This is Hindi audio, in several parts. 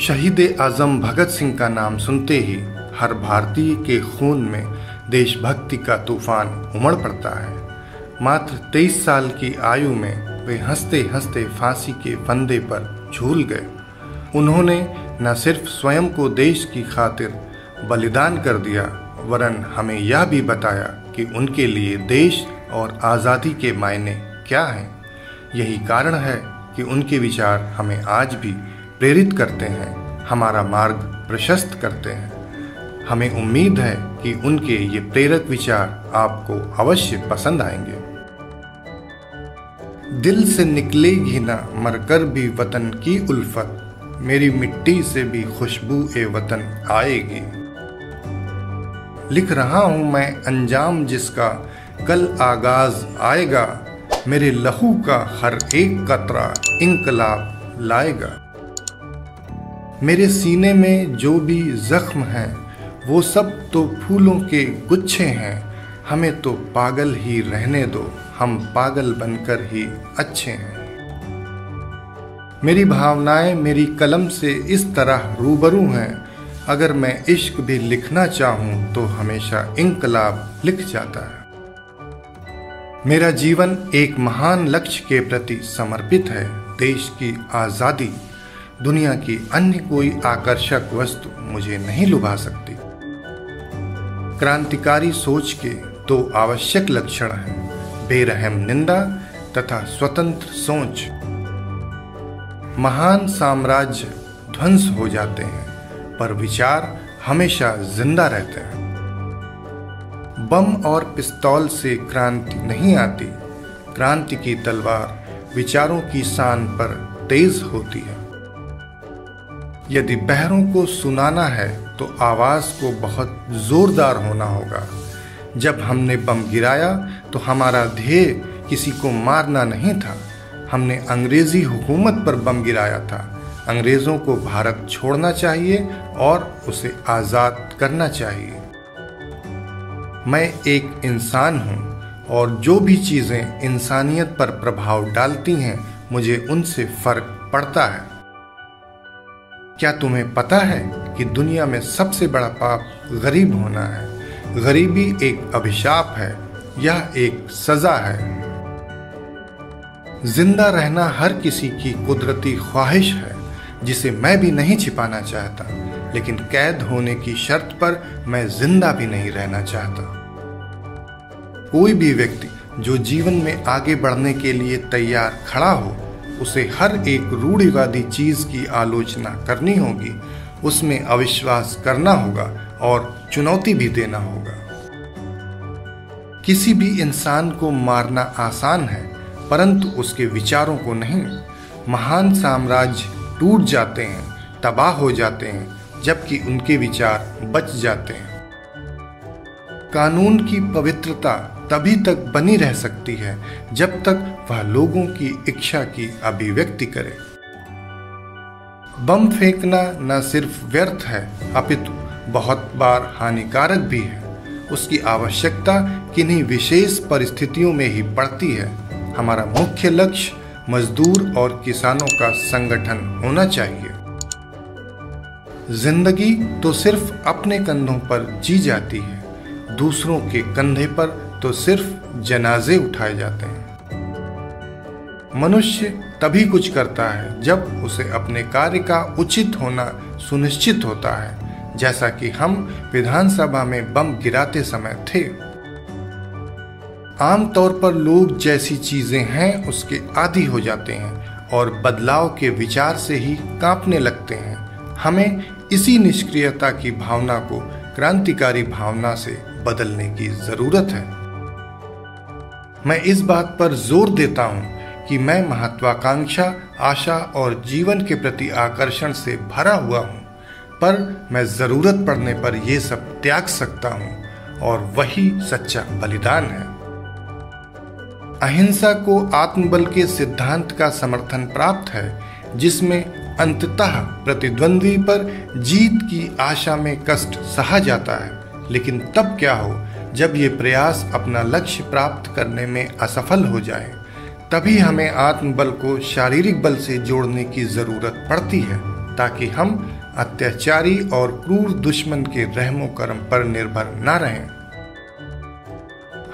शहीद आज़म भगत सिंह का नाम सुनते ही हर भारतीय के खून में देशभक्ति का तूफान उमड़ पड़ता है। मात्र 23 साल की आयु में वे हंसते हंसते फांसी के फंदे पर झूल गए। उन्होंने न सिर्फ स्वयं को देश की खातिर बलिदान कर दिया, वरन हमें यह भी बताया कि उनके लिए देश और आज़ादी के मायने क्या हैं। यही कारण है कि उनके विचार हमें आज भी प्रेरित करते हैं, हमारा मार्ग प्रशस्त करते हैं। हमें उम्मीद है कि उनके ये प्रेरक विचार आपको अवश्य पसंद आएंगे। दिल से निकलेगी ना मरकर भी वतन की उल्फत, मेरी मिट्टी से भी खुशबू ए वतन आएगी। लिख रहा हूं मैं अंजाम जिसका कल आगाज आएगा, मेरे लहू का हर एक कतरा इंकलाब लाएगा। मेरे सीने में जो भी जख्म हैं वो सब तो फूलों के गुच्छे हैं, हमें तो पागल ही रहने दो, हम पागल बनकर ही अच्छे हैं। मेरी भावनाएं मेरी कलम से इस तरह रूबरू हैं, अगर मैं इश्क भी लिखना चाहूं तो हमेशा इंकलाब लिख जाता है। मेरा जीवन एक महान लक्ष्य के प्रति समर्पित है, देश की आज़ादी। दुनिया की अन्य कोई आकर्षक वस्तु मुझे नहीं लुभा सकती। क्रांतिकारी सोच के दो आवश्यक लक्षण हैं, बेरहम निंदा तथा स्वतंत्र सोच। महान साम्राज्य ध्वंस हो जाते हैं, पर विचार हमेशा जिंदा रहते हैं। बम और पिस्तौल से क्रांति नहीं आती, क्रांति की तलवार विचारों की शान पर तेज होती है। यदि बहरों को सुनाना है तो आवाज को बहुत जोरदार होना होगा। जब हमने बम गिराया तो हमारा ध्येय किसी को मारना नहीं था, हमने अंग्रेजी हुकूमत पर बम गिराया था। अंग्रेजों को भारत छोड़ना चाहिए और उसे आज़ाद करना चाहिए। मैं एक इंसान हूँ और जो भी चीज़ें इंसानियत पर प्रभाव डालती हैं मुझे उनसे फर्क पड़ता है। क्या तुम्हें पता है कि दुनिया में सबसे बड़ा पाप गरीब होना है? गरीबी एक अभिशाप है, यह एक सजा है। जिंदा रहना हर किसी की कुदरती ख्वाहिश है, जिसे मैं भी नहीं छिपाना चाहता, लेकिन कैद होने की शर्त पर मैं जिंदा भी नहीं रहना चाहता। कोई भी व्यक्ति जो जीवन में आगे बढ़ने के लिए तैयार खड़ा हो, उसे हर एक रूढ़िवादी चीज की आलोचना करनी होगी, उसमें अविश्वास करना होगा और चुनौती भी देना होगा। किसी भी इंसान को मारना आसान है, परंतु उसके विचारों को नहीं। महान साम्राज्य टूट जाते हैं, तबाह हो जाते हैं, जबकि उनके विचार बच जाते हैं। कानून की पवित्रता तभी तक बनी रह सकती है जब तक वह लोगों की इच्छा की अभिव्यक्ति करे। बम फेंकना न सिर्फ व्यर्थ है, अपितु बहुत बार हानिकारक भी है। उसकी आवश्यकता किन्हीं विशेष परिस्थितियों में ही पड़ती है। हमारा मुख्य लक्ष्य मजदूर और किसानों का संगठन होना चाहिए। जिंदगी तो सिर्फ अपने कंधों पर जी जाती है, दूसरों के कंधे पर तो सिर्फ जनाजे उठाए जाते हैं। मनुष्य तभी कुछ करता है जब उसे अपने कार्य का उचित होना सुनिश्चित होता है, जैसा कि हम विधानसभा में बम गिराते समय थे। आमतौर पर लोग जैसी चीजें हैं उसके आदी हो जाते हैं और बदलाव के विचार से ही कांपने लगते हैं। हमें इसी निष्क्रियता की भावना को क्रांतिकारी भावना से बदलने की जरूरत है। मैं इस बात पर जोर देता हूं कि मैं महत्वाकांक्षा, आशा और जीवन के प्रति आकर्षण से भरा हुआ हूं, पर मैं जरूरत पड़ने पर यह सब त्याग सकता हूं और वही सच्चा बलिदान है। अहिंसा को आत्मबल के सिद्धांत का समर्थन प्राप्त है, जिसमें अंततः प्रतिद्वंदी पर जीत की आशा में कष्ट सहा जाता है। लेकिन तब क्या हो जब ये प्रयास अपना लक्ष्य प्राप्त करने में असफल हो जाए, तभी हमें आत्मबल को शारीरिक बल से जोड़ने की जरूरत पड़ती है। ताकि हम अत्याचारी और क्रूर दुश्मन के रहमो करम पर निर्भर न रहें।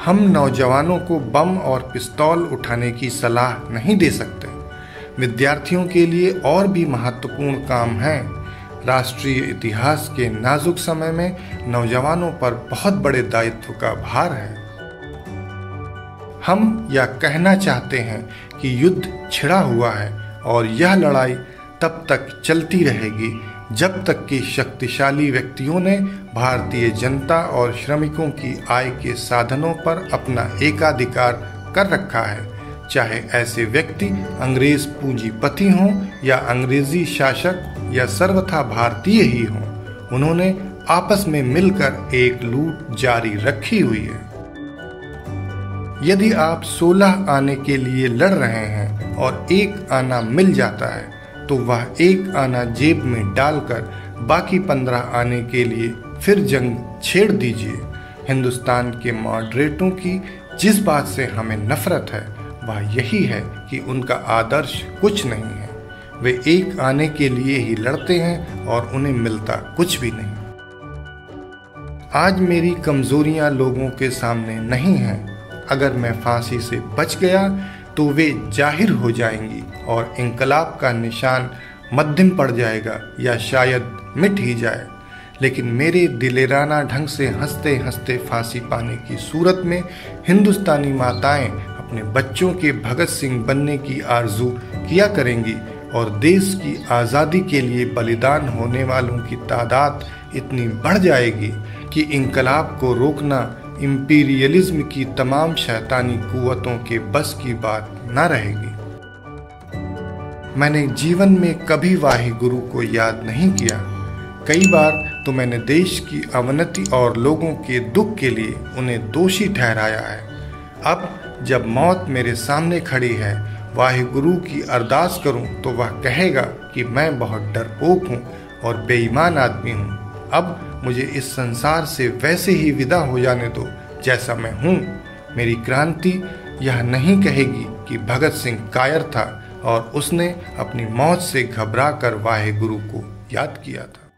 हम नौजवानों को बम और पिस्तौल उठाने की सलाह नहीं दे सकते। विद्यार्थियों के लिए और भी महत्वपूर्ण काम हैं। राष्ट्रीय इतिहास के नाजुक समय में नौजवानों पर बहुत बड़े दायित्व का भार है। हम यह कहना चाहते हैं कि युद्ध छिड़ा हुआ है और यह लड़ाई तब तक चलती रहेगी जब तक कि शक्तिशाली व्यक्तियों ने भारतीय जनता और श्रमिकों की आय के साधनों पर अपना एकाधिकार कर रखा है, चाहे ऐसे व्यक्ति अंग्रेज पूंजीपति हों या अंग्रेजी शासक या सर्वथा भारतीय ही हों। उन्होंने आपस में मिलकर एक लूट जारी रखी हुई है। यदि आप 16 आने के लिए लड़ रहे हैं और एक आना मिल जाता है तो वह एक आना जेब में डालकर बाकी 15 आने के लिए फिर जंग छेड़ दीजिए। हिंदुस्तान के मॉडरेटों की जिस बात से हमें नफरत है वह यही है कि उनका आदर्श कुछ नहीं है। वे एक आने के लिए ही लड़ते हैं और उन्हें मिलता कुछ भी नहीं। आज मेरी कमजोरियां लोगों के सामने नहीं हैं। अगर मैं फांसी से बच गया तो वे जाहिर हो जाएंगी और इंकलाब का निशान मध्यम पड़ जाएगा या शायद मिट ही जाए। लेकिन मेरे दिलेराना ढंग से हंसते हंसते फांसी पाने की सूरत में हिंदुस्तानी माताएं अपने बच्चों के भगत सिंह बनने की आरजू किया करेंगी और देश की आज़ादी के लिए बलिदान होने वालों की तादाद इतनी बढ़ जाएगी कि इंकलाब को रोकना इंपीरियलिज्म की तमाम शैतानी कुव्वतों के बस की बात न रहेगी। मैंने जीवन में कभी वाहिगुरु को याद नहीं किया। कई बार तो मैंने देश की अवनति और लोगों के दुख के लिए उन्हें दोषी ठहराया है। अब जब मौत मेरे सामने खड़ी है, वाहिगुरु की अरदास करूं तो वह कहेगा कि मैं बहुत डरपोक हूं और बेईमान आदमी हूं। अब मुझे इस संसार से वैसे ही विदा हो जाने दो जैसा मैं हूं। मेरी क्रांति यह नहीं कहेगी कि भगत सिंह कायर था और उसने अपनी मौत से घबराकर वाहिगुरु को याद किया था।